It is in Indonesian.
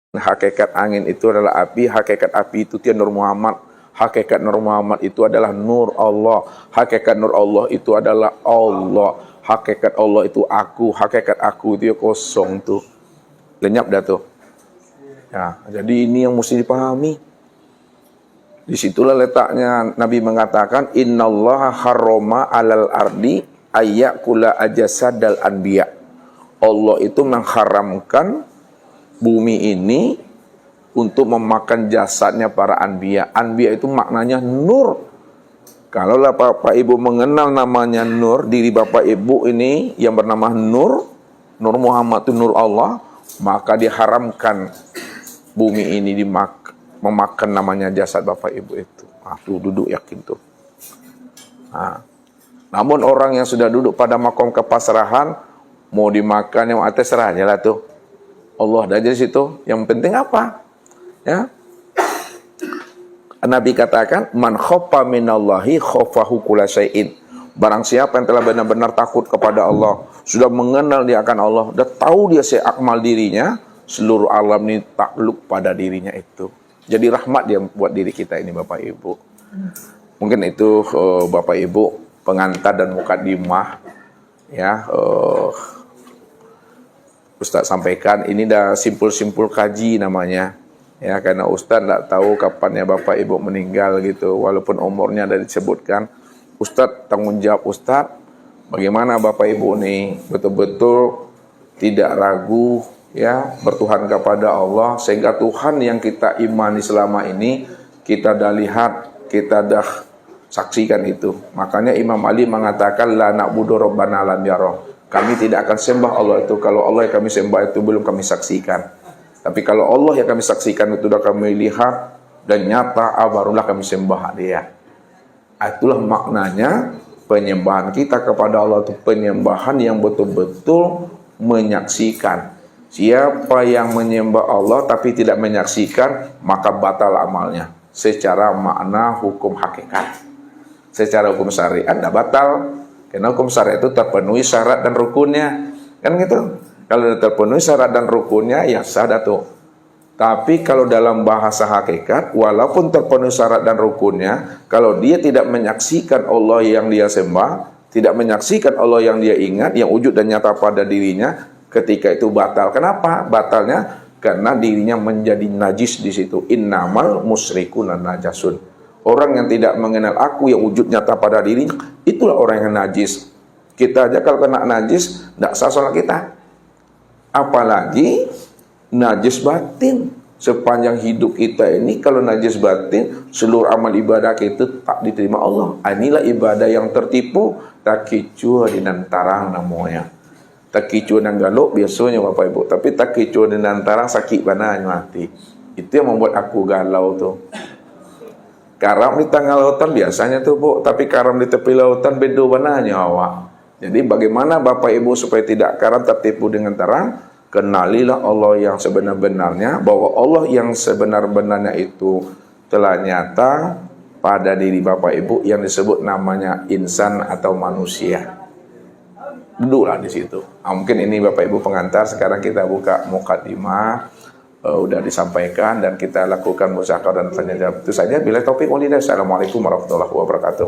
Hakikat angin itu adalah api, hakikat api itu dia Nur Muhammad, hakikat Nur Muhammad itu adalah Nur Allah, hakikat Nur Allah itu adalah Allah, hakikat Allah itu aku, hakikat aku itu kosong tuh. Lenyap dah tuh. Ya, jadi ini yang mesti dipahami. Disitulah letaknya Nabi mengatakan innallaha harrama 'alal ardi ayyakula ajasadal anbiya. Allah itu mengharamkan bumi ini untuk memakan jasadnya para anbiya. Anbiya itu maknanya nur. Kalau Bapak Ibu mengenal namanya nur, diri Bapak Ibu ini yang bernama Nur, Nur Muhammad itu Nur Allah, maka diharamkan bumi ini memakan namanya jasad Bapak Ibu itu. Tuh duduk yakin tuh. Namun orang yang sudah duduk pada makom kepasrahan, mau dimakan yang atas serah aja lah tuh. Allah ada di situ. Yang penting apa? Ya. Nabi katakan, man khoffa minallahi khoffahu kulla syai'in. Barang siapa yang telah benar-benar takut kepada Allah, sudah mengenal dia akan Allah, sudah tahu dia seakmal dirinya, seluruh alam ini takluk pada dirinya itu. Jadi rahmat dia buat diri kita ini Bapak Ibu. Mungkin itu Bapak Ibu pengantar dan mukadimah ya. Ustaz sampaikan ini dah simpul-simpul kaji namanya ya, karena Ustaz tidak tahu kapan ya Bapak Ibu meninggal gitu, walaupun umurnya ada disebutkan. Ustaz tanggung jawab Ustaz, bagaimana Bapak Ibu nih betul-betul tidak ragu ya bertuhan kepada Allah, sehingga Tuhan yang kita imani selama ini kita dah lihat, kita dah saksikan itu. Makanya Imam Ali mengatakan la na'budu rabbana lam yarah. Kami tidak akan sembah Allah itu kalau Allah yang kami sembah itu belum kami saksikan. Tapi kalau Allah yang kami saksikan itu sudah kami lihat dan nyata, barulah kami sembah dia. Itulah maknanya penyembahan kita kepada Allah itu penyembahan yang betul-betul menyaksikan. Siapa yang menyembah Allah tapi tidak menyaksikan, maka batal amalnya. Secara makna hukum hakikat. Secara hukum syariat tidak batal. Karena hukum syariat itu terpenuhi syarat dan rukunnya. Kan gitu. Kalau terpenuhi syarat dan rukunnya, ya sah tuh. Tapi kalau dalam bahasa hakikat, walaupun terpenuhi syarat dan rukunnya, kalau dia tidak menyaksikan Allah yang dia sembah, tidak menyaksikan Allah yang dia ingat, yang wujud dan nyata pada dirinya, ketika itu batal. Kenapa? Batalnya karena dirinya menjadi najis di situ. Innamal musyrikuna najasun. Orang yang tidak mengenal aku yang wujud nyata pada dirinya, itulah orang yang najis. Kita aja kalau kena najis, tidak sah sholat kita. Apalagi najis batin. Sepanjang hidup kita ini, kalau najis batin, seluruh amal ibadah kita tak diterima Allah. Inilah ibadah yang tertipu, takicua di nantarang namanya. Takicua dan galuk biasanya Bapak Ibu. Tapi takicua di nantarang sakit bananya mati. Itu yang membuat aku galau tuh. Karam di tengah lautan biasanya tuh Bu, tapi karam di tepi lautan beda bananya awak. Jadi bagaimana Bapak Ibu supaya tidak karam tertipu dengan terang? Kenalilah Allah yang sebenar-benarnya, bahwa Allah yang sebenar-benarnya itu telah nyata pada diri Bapak Ibu yang disebut namanya insan atau manusia. Duduklah di situ. Mungkin ini Bapak Ibu pengantar, sekarang kita buka mukadimah. Udah disampaikan dan kita lakukan musyakar dan tanya jawab. Itu saja. Bila taufiq walhidayah. Assalamualaikum warahmatullahi wabarakatuh.